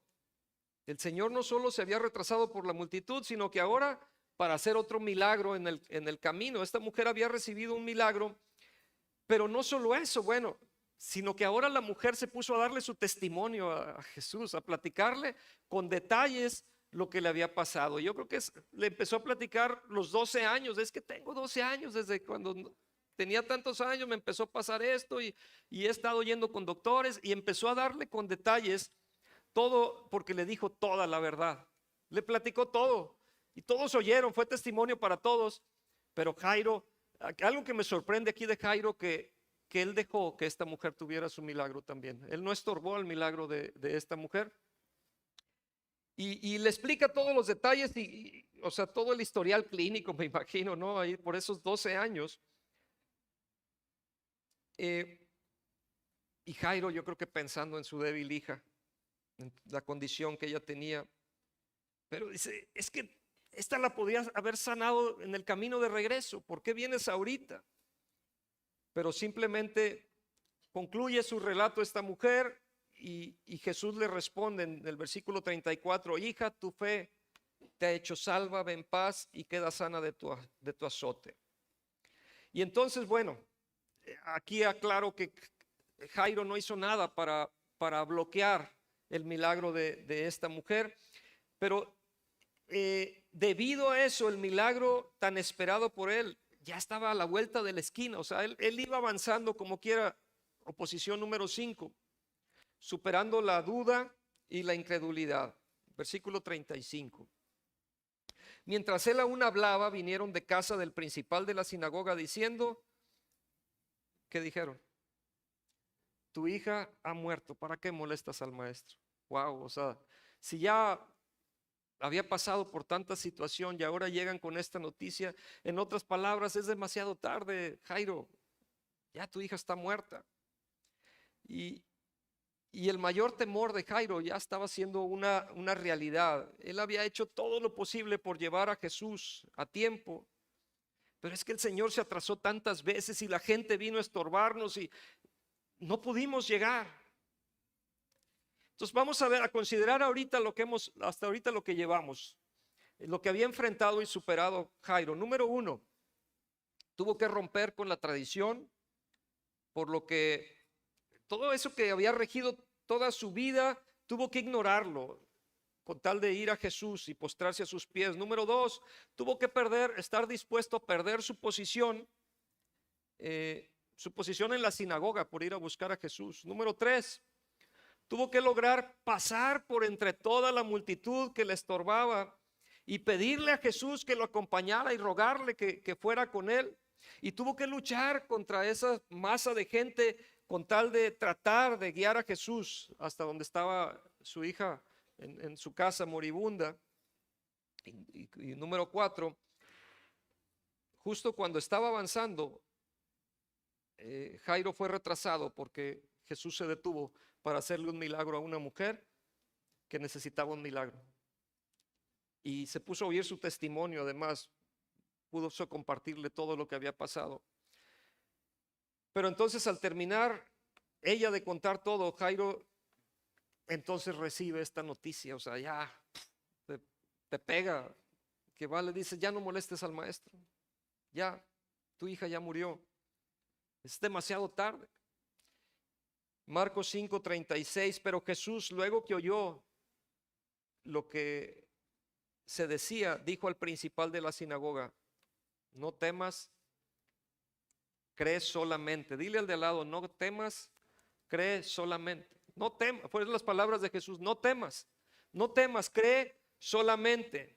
El Señor no solo se había retrasado por la multitud, sino que ahora para hacer otro milagro en el camino. Esta mujer había recibido un milagro, pero no solo eso, bueno, sino que ahora la mujer se puso a darle su testimonio a Jesús, a platicarle con detalles lo que le había pasado. Yo creo que le empezó a platicar los 12 años, es que tengo 12 años, desde cuando tenía tantos años me empezó a pasar esto y he estado yendo con doctores, y empezó a darle con detalles todo, porque le dijo toda la verdad, le platicó todo y todos oyeron, fue testimonio para todos. Pero Jairo, algo que me sorprende aquí de Jairo, que él dejó que esta mujer tuviera su milagro también. Él no estorbó el milagro de esta mujer. Y le explica todos los detalles o sea, todo el historial clínico, me imagino, ¿no? Ahí por esos 12 años. Y Jairo, yo creo que pensando en su débil hija, en la condición que ella tenía, pero dice, es que esta la podías haber sanado en el camino de regreso, ¿por qué vienes ahorita? Pero simplemente concluye su relato esta mujer, y Jesús le responde en el versículo 34, hija, tu fe te ha hecho salva, ve en paz y queda sana de tu azote. Y entonces, bueno, aquí aclaro que Jairo no hizo nada para bloquear el milagro de esta mujer, pero debido a eso, el milagro tan esperado por él ya estaba a la vuelta de la esquina. O sea, él iba avanzando como quiera. Oposición número 5, superando la duda y la incredulidad. Versículo 35. Mientras él aún hablaba, vinieron de casa del principal de la sinagoga diciendo, ¿qué dijeron? Tu hija ha muerto, ¿para qué molestas al maestro? Wow, o sea, si ya había pasado por tanta situación y ahora llegan con esta noticia, en otras palabras, es demasiado tarde, Jairo, ya tu hija está muerta. Y el mayor temor de Jairo ya estaba siendo una realidad. Él había hecho todo lo posible por llevar a Jesús a tiempo, pero es que el Señor se atrasó tantas veces y la gente vino a estorbarnos y no pudimos llegar. Entonces vamos a considerar ahorita hasta ahorita lo que llevamos, lo que había enfrentado y superado Jairo. Número 1, tuvo que romper con la tradición, por lo que todo eso que había regido toda su vida, tuvo que ignorarlo con tal de ir a Jesús y postrarse a sus pies. Número 2, tuvo que estar dispuesto a perder su posición en la sinagoga por ir a buscar a Jesús. Número 3, tuvo que lograr pasar por entre toda la multitud que le estorbaba y pedirle a Jesús que lo acompañara y rogarle que fuera con él. Y tuvo que luchar contra esa masa de gente con tal de tratar de guiar a Jesús hasta donde estaba su hija en su casa moribunda. Y número 4, justo cuando estaba avanzando, Jairo fue retrasado porque Jesús se detuvo para hacerle un milagro a una mujer que necesitaba un milagro. Y se puso a oír su testimonio, además, pudo compartirle todo lo que había pasado. Pero entonces, al terminar ella de contar todo, Jairo entonces recibe esta noticia, o sea, ya te pega, que va, le dice, ya no molestes al maestro, ya, tu hija ya murió, es demasiado tarde. Marcos 5:36, pero Jesús, luego que oyó lo que se decía, dijo al principal de la sinagoga, no temas, cree solamente. Dile al de al lado, no temas, cree solamente. No temas, fueron las palabras de Jesús, no temas, cree solamente.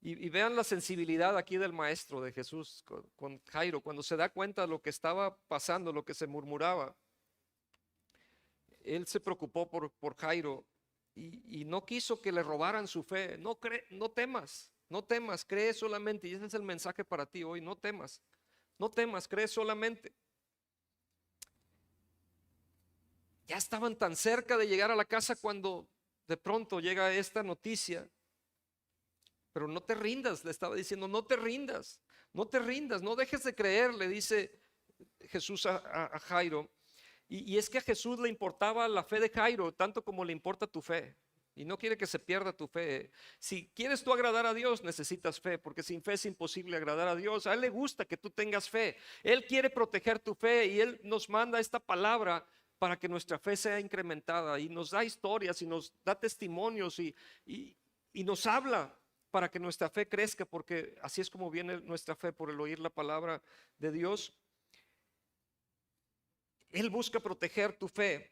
Y vean la sensibilidad aquí del maestro de Jesús con Jairo, cuando se da cuenta de lo que estaba pasando, lo que se murmuraba. Él se preocupó por Jairo y no quiso que le robaran su fe. No temas, cree solamente. Y ese es el mensaje para ti hoy, no temas, cree solamente. Ya estaban tan cerca de llegar a la casa cuando de pronto llega esta noticia. Pero no te rindas, le estaba diciendo, no te rindas, No te rindas, no dejes de creer, le dice Jesús a Jairo. Y es que a Jesús le importaba la fe de Jairo, tanto como le importa tu fe. Y no quiere que se pierda tu fe. Si quieres tú agradar a Dios, necesitas fe, porque sin fe es imposible agradar a Dios. A Él le gusta que tú tengas fe. Él quiere proteger tu fe y Él nos manda esta palabra para que nuestra fe sea incrementada. Y nos da historias y nos da testimonios y nos habla para que nuestra fe crezca, porque así es como viene nuestra fe, por el oír la palabra de Dios. Él busca proteger tu fe.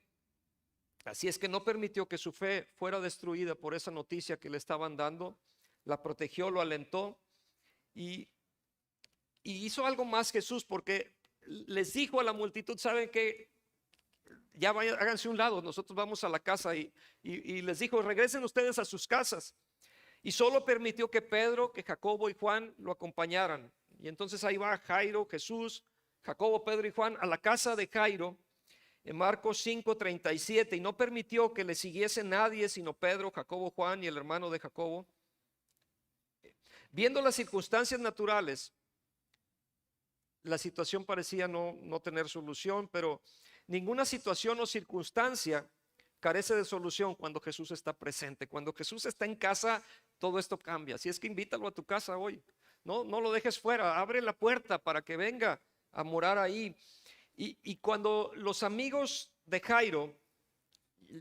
Así es que no permitió que su fe fuera destruida por esa noticia que le estaban dando. La protegió, lo alentó y hizo algo más Jesús, porque les dijo a la multitud: ¿saben qué? Ya vayan, háganse un lado, nosotros vamos a la casa. Y les dijo: regresen ustedes a sus casas. Y solo permitió que Pedro, que Jacobo y Juan lo acompañaran. Y entonces ahí va Jairo, Jesús, Jacobo, Pedro y Juan a la casa de Jairo. En Marcos 5:37, y no permitió que le siguiese nadie sino Pedro, Jacobo, Juan y el hermano de Jacobo. Viendo las circunstancias naturales, la situación parecía no tener solución, pero ninguna situación o circunstancia carece de solución cuando Jesús está presente. Cuando Jesús está en casa, todo esto cambia. Así es que invítalo a tu casa hoy. No lo dejes fuera, abre la puerta para que venga a morar ahí. Y cuando los amigos de Jairo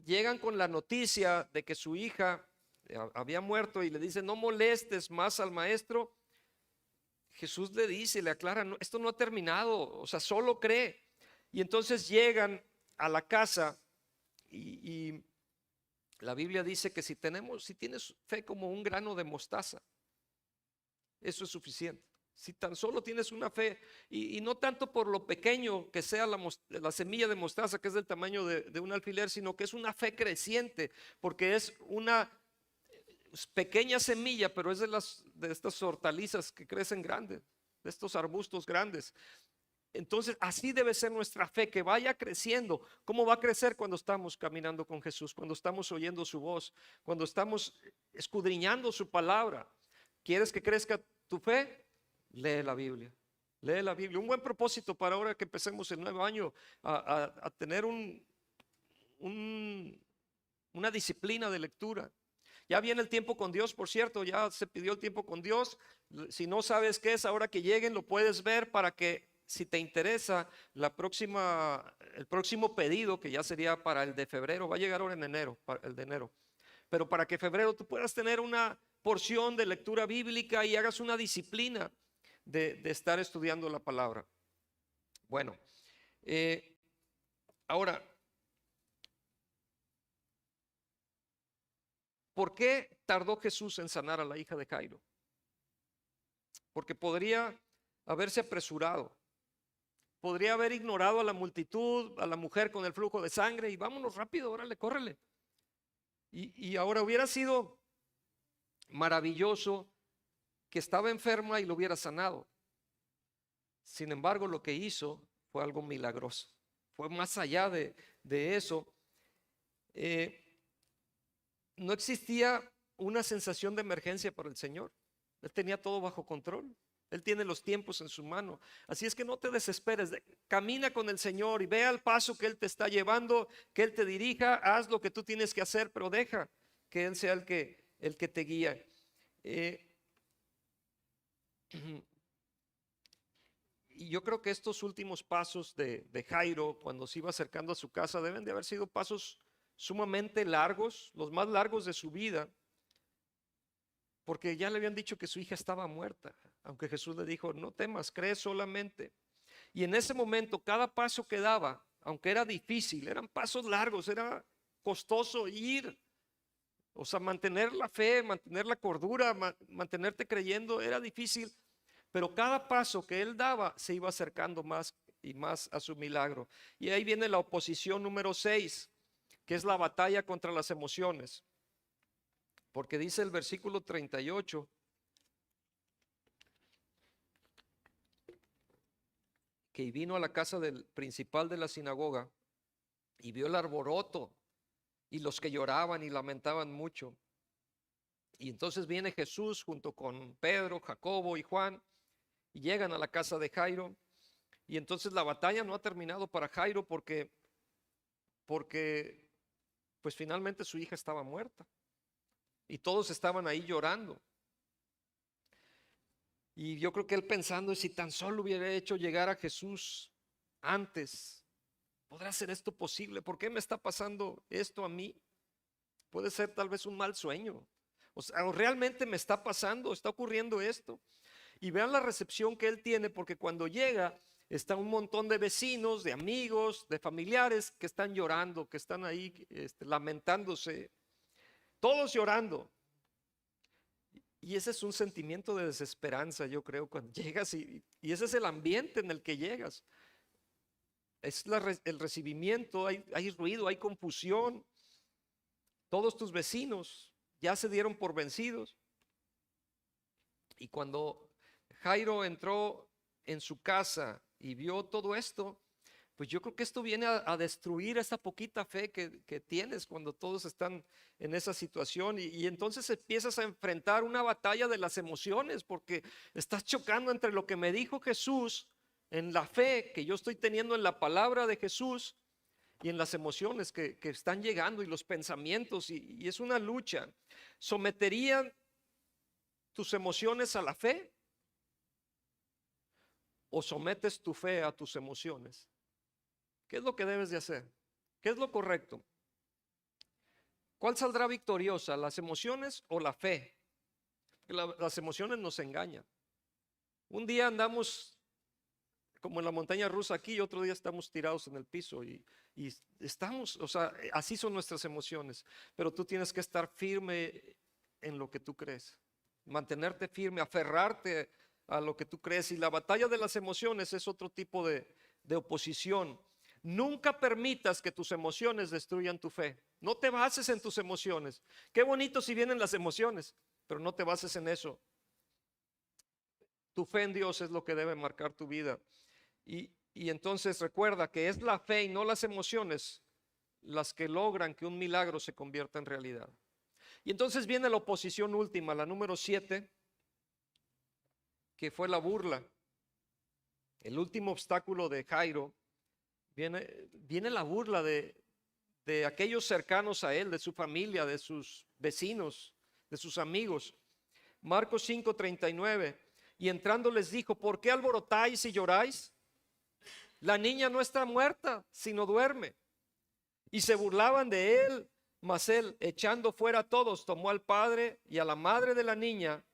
llegan con la noticia de que su hija había muerto y le dicen: no molestes más al maestro, Jesús le dice, le aclara: no, esto no ha terminado, o sea, solo cree. Y entonces llegan a la casa y la Biblia dice que si tienes fe como un grano de mostaza, eso es suficiente. Si tan solo tienes una fe, y no tanto por lo pequeño que sea la semilla de mostaza, que es del tamaño de un alfiler, sino que es una fe creciente, porque es una pequeña semilla, pero es de estas hortalizas que crecen grandes, de estos arbustos grandes. Entonces así debe ser nuestra fe, que vaya creciendo. ¿Cómo va a crecer? Cuando estamos caminando con Jesús, cuando estamos oyendo su voz, cuando estamos escudriñando su palabra. ¿Quieres que crezca tu fe? Lee la Biblia. Lee la Biblia. Un buen propósito para ahora que empecemos el nuevo año a tener una disciplina de lectura. Ya viene el tiempo con Dios, por cierto, ya se pidió el tiempo con Dios. Si no sabes qué es, ahora que lleguen lo puedes ver, para que, si te interesa, el próximo pedido, que ya sería para el de febrero, va a llegar ahora en enero, el de enero. Pero para que febrero tú puedas tener una porción de lectura bíblica y hagas una disciplina de estar estudiando la palabra. Bueno, ahora, ¿por qué tardó Jesús en sanar a la hija de Jairo? Porque podría haberse apresurado, podría haber ignorado a la multitud, a la mujer con el flujo de sangre, y vámonos rápido, órale, córrele. Y ahora hubiera sido maravilloso que estaba enferma y lo hubiera sanado. Sin embargo, lo que hizo fue algo milagroso, fue más allá de eso. No existía una sensación de emergencia para el Señor. Él tenía todo bajo control. Él tiene los tiempos en su mano. Así es que no te desesperes. Camina con el Señor y ve al paso que Él te está llevando, que Él te dirija. Haz lo que tú tienes que hacer, pero deja que Él sea el que te guía. Y yo creo que estos últimos pasos de Jairo, cuando se iba acercando a su casa, deben de haber sido pasos sumamente largos, los más largos de su vida, porque ya le habían dicho que su hija estaba muerta, aunque Jesús le dijo: no temas, cree solamente. Y en ese momento, cada paso que daba, aunque era difícil, eran pasos largos, era costoso ir, o sea, mantener la fe, mantener la cordura, mantenerte creyendo, era difícil. Pero cada paso que él daba se iba acercando más y más a su milagro. Y ahí viene la oposición número 6, que es la batalla contra las emociones. Porque dice el versículo 38, que vino a la casa del principal de la sinagoga y vio el alboroto y los que lloraban y lamentaban mucho. Y entonces viene Jesús junto con Pedro, Jacobo y Juan, y llegan a la casa de Jairo. Y entonces la batalla no ha terminado para Jairo porque pues finalmente su hija estaba muerta y todos estaban ahí llorando. Y yo creo que él pensando, si tan solo hubiera hecho llegar a Jesús antes, ¿podrá ser esto posible? ¿Por qué me está pasando esto a mí? Puede ser tal vez un mal sueño. O sea, ¿o realmente me está pasando? ¿Está ocurriendo esto? Y vean la recepción que él tiene, porque cuando llega está un montón de vecinos, de amigos, de familiares que están llorando, que están ahí lamentándose, todos llorando. Y ese es un sentimiento de desesperanza, yo creo, cuando llegas y ese es el ambiente en el que llegas. Es el recibimiento, hay ruido, hay confusión. Todos tus vecinos ya se dieron por vencidos. Y cuando Jairo entró en su casa y vio todo esto, pues yo creo que esto viene a destruir esa poquita fe que tienes cuando todos están en esa situación y entonces empiezas a enfrentar una batalla de las emociones porque estás chocando entre lo que me dijo Jesús en la fe que yo estoy teniendo en la palabra de Jesús y en las emociones que están llegando y los pensamientos y es una lucha. ¿Someterían tus emociones a la fe o sometes tu fe a tus emociones? ¿Qué es lo que debes de hacer? ¿Qué es lo correcto? ¿Cuál saldrá victoriosa, las emociones o la fe? Las emociones nos engañan. Un día andamos como en la montaña rusa aquí y otro día estamos tirados en el piso y estamos, o sea, así son nuestras emociones. Pero tú tienes que estar firme en lo que tú crees, mantenerte firme, aferrarte a lo que tú crees. Y la batalla de las emociones es otro tipo de oposición. Nunca permitas que tus emociones destruyan tu fe. No te bases en tus emociones. Qué bonito si vienen las emociones, pero no te bases en eso. Tu fe en Dios es lo que debe marcar tu vida. Y entonces recuerda que es la fe y no las emociones las que logran que un milagro se convierta en realidad. Y entonces viene la oposición última, la número 7, que fue la burla. El último obstáculo de Jairo. Viene la burla de aquellos cercanos a él, de su familia, de sus vecinos, de sus amigos. Marcos 5:39. Y entrando les dijo: ¿por qué alborotáis y lloráis? La niña no está muerta, sino duerme. Y se burlaban de él, mas él, echando fuera a todos, tomó al padre y a la madre de la niña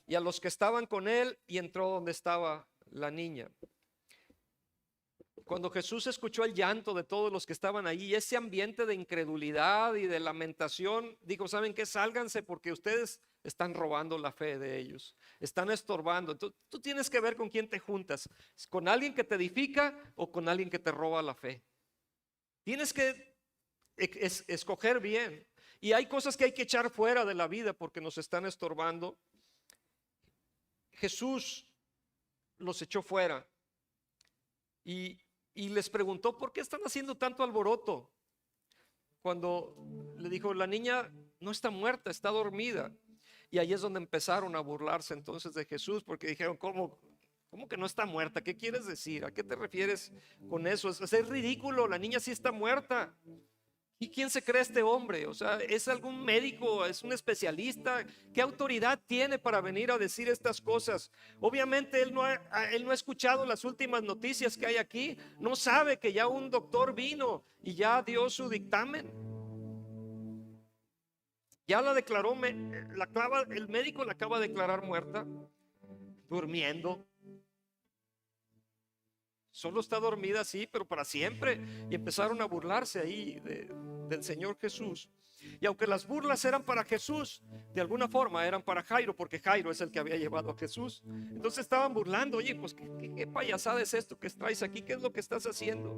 y a los que estaban con él y entró donde estaba la niña. Cuando Jesús escuchó el llanto de todos los que estaban ahí, ese ambiente de incredulidad y de lamentación, dijo: ¿saben qué? Sálganse porque ustedes están robando la fe de ellos, están estorbando. Entonces, tú tienes que ver con quién te juntas, con alguien que te edifica o con alguien que te roba la fe. Tienes que escoger bien. Y hay cosas que hay que echar fuera de la vida porque nos están estorbando. Jesús los echó fuera y les preguntó: ¿por qué están haciendo tanto alboroto? Cuando le dijo: la niña no está muerta, está dormida. Y ahí es donde empezaron a burlarse entonces de Jesús, porque dijeron: ¿cómo que no está muerta? ¿Qué quieres decir? ¿A qué te refieres con eso? Es ridículo, la niña sí está muerta. ¿Y quién se cree este hombre? O sea, ¿es algún médico? ¿Es un especialista? ¿Qué autoridad tiene para venir a decir estas cosas? Obviamente él no ha escuchado las últimas noticias que hay aquí. No sabe que ya un doctor vino y ya dio su dictamen. Ya la declaró, el médico la acaba de declarar muerta, durmiendo. Solo está dormida, sí, pero para siempre. Y empezaron a burlarse ahí del Señor Jesús. Y aunque las burlas eran para Jesús, de alguna forma eran para Jairo, porque Jairo es el que había llevado a Jesús. Entonces estaban burlando: oye, pues ¿qué payasada es esto que traes aquí? ¿Qué es lo que estás haciendo?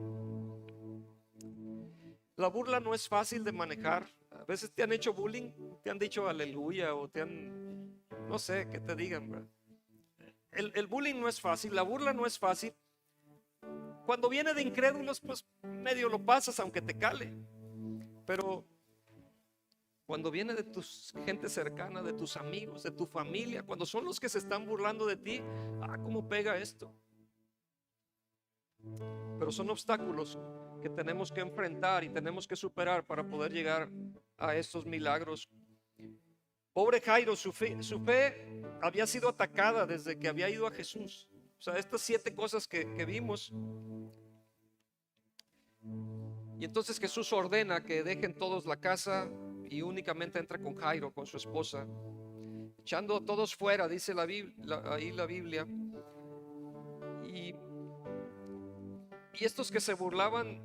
La burla no es fácil de manejar. A veces te han hecho bullying, te han dicho aleluya o no sé, qué te digan, ¿verdad? El bullying no es fácil, la burla no es fácil. Cuando viene de incrédulos, pues medio lo pasas aunque te cale. Pero cuando viene de tu gente cercana, de tus amigos, de tu familia, cuando son los que se están burlando de ti, cómo pega esto. Pero son obstáculos que tenemos que enfrentar y tenemos que superar para poder llegar a estos milagros. Pobre Jairo, su fe había sido atacada desde que había ido a Jesús. O sea, estas 7 cosas que vimos. Y entonces Jesús ordena que dejen todos la casa y únicamente entra con Jairo, con su esposa, echando a todos fuera, dice ahí la Biblia. Y estos que se burlaban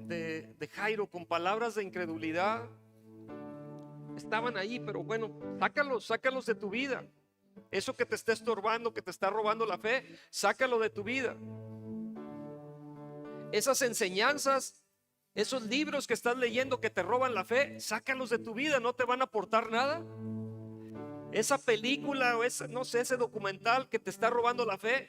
de Jairo con palabras de incredulidad estaban ahí, pero bueno, sácalos de tu vida. Eso que te está estorbando, que te está robando la fe, sácalo de tu vida. Esas enseñanzas, esos libros que estás leyendo que te roban la fe, sácalos de tu vida, no te van a aportar nada. Esa película o ese documental que te está robando la fe,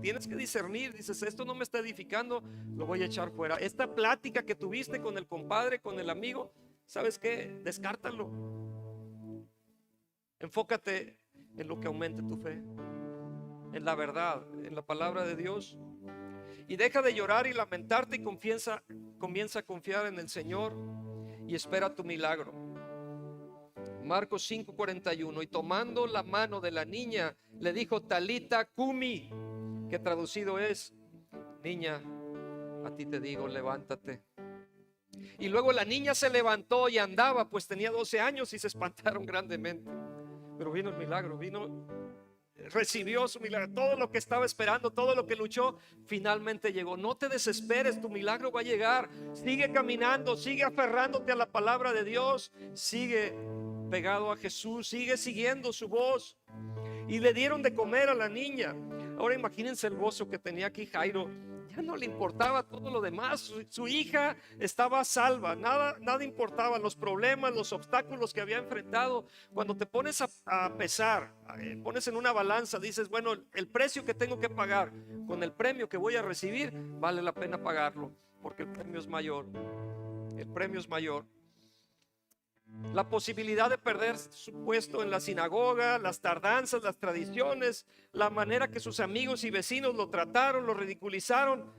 tienes que discernir, dices, esto no me está edificando, lo voy a echar fuera. Esta plática que tuviste con el compadre, con el amigo, ¿sabes qué? Descártalo. Enfócate en lo que aumente tu fe, en la verdad, en la palabra de Dios. Y deja de llorar y lamentarte y comienza a confiar en el Señor y espera tu milagro. Marcos 5:41, y tomando la mano de la niña, le dijo, Talita cumi, que traducido es, niña, a ti te digo, levántate. Y luego la niña se levantó y andaba, pues tenía 12 años y se espantaron grandemente. Pero vino el milagro, recibió su milagro, todo lo que estaba esperando, todo lo que luchó, finalmente llegó. No te desesperes, tu milagro va a llegar. Sigue caminando, sigue aferrándote a la palabra de Dios, sigue pegado a Jesús, sigue siguiendo su voz. Y le dieron de comer a la niña. Ahora imagínense el gozo que tenía aquí Jairo. Ya no le importaba todo lo demás. Su hija estaba salva, nada importaba, los problemas, los obstáculos que había enfrentado. Cuando te pones a pesar, pones en una balanza, dices, bueno, el precio que tengo que pagar con el premio que voy a recibir, vale la pena pagarlo, porque el premio es mayor. El premio es mayor. La posibilidad de perder su puesto en la sinagoga, las tardanzas, las tradiciones, la manera que sus amigos y vecinos lo trataron, lo ridiculizaron,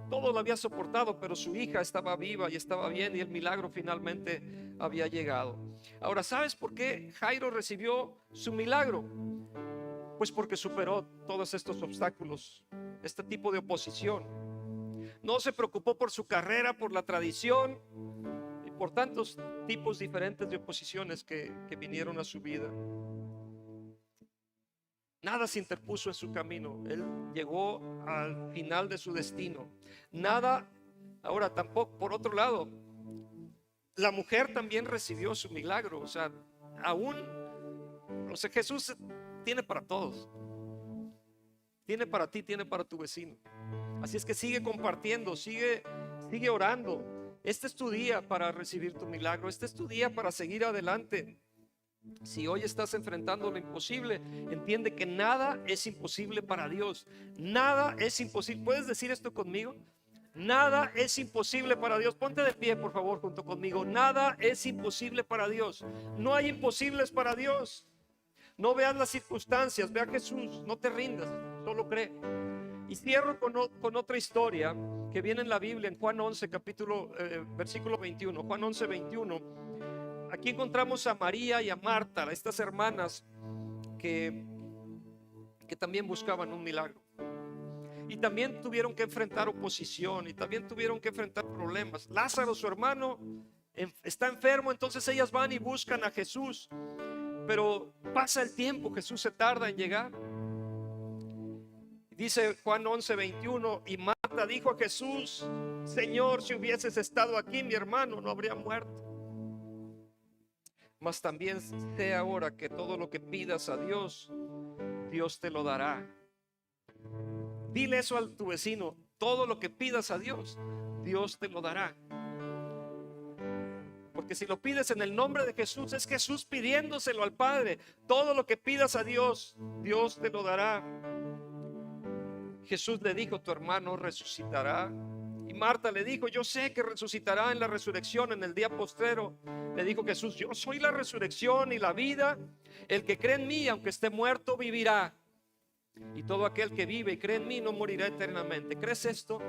todo lo había soportado, pero su hija estaba viva y estaba bien y el milagro finalmente había llegado. Ahora, ¿sabes por qué Jairo recibió su milagro? Pues porque superó todos estos obstáculos, este tipo de oposición. No se preocupó por su carrera, por la tradición, por tantos tipos diferentes de oposiciones que vinieron a su vida. Nada se interpuso en su camino. Él llegó al final de su destino. Nada, ahora tampoco, por otro lado, la mujer también recibió su milagro. O sea, Jesús tiene para todos. Tiene para ti, tiene para tu vecino. Así es que sigue compartiendo, sigue orando. Este es tu día para recibir tu milagro. Este es tu día para seguir adelante. Si hoy estás enfrentando lo imposible, entiende que nada es imposible para Dios. Nada es imposible. ¿Puedes decir esto conmigo? Nada es imposible para Dios. Ponte de pie, por favor, junto conmigo. Nada es imposible para Dios. No hay imposibles para Dios. No veas las circunstancias, ve a Jesús. No te rindas, solo cree. Y cierro con otra historia que viene en la Biblia, en Juan 11, versículo 21. Juan 11, 21. Aquí encontramos a María y a Marta, estas hermanas que también buscaban un milagro. Y también tuvieron que enfrentar oposición y también tuvieron que enfrentar problemas. Lázaro, su hermano, está enfermo, entonces ellas van y buscan a Jesús. Pero pasa el tiempo, Jesús se tarda en llegar. Dice Juan 11, 21, y Marta dijo a Jesús, Señor, si hubieses estado aquí, mi hermano no habría muerto. Mas también sé ahora que todo lo que pidas a Dios, Dios te lo dará. Dile eso a tu vecino, todo lo que pidas a Dios, Dios te lo dará. Porque si lo pides en el nombre de Jesús, es Jesús pidiéndoselo al Padre. Todo lo que pidas a Dios, Dios te lo dará. Jesús le dijo, tu hermano resucitará. Y Marta le dijo, yo sé que resucitará en la resurrección, en el día postrero. Le dijo Jesús, yo soy la resurrección y la vida. El que cree en mí, aunque esté muerto, vivirá. Y todo aquel que vive y cree en mí no morirá eternamente. ¿Crees esto?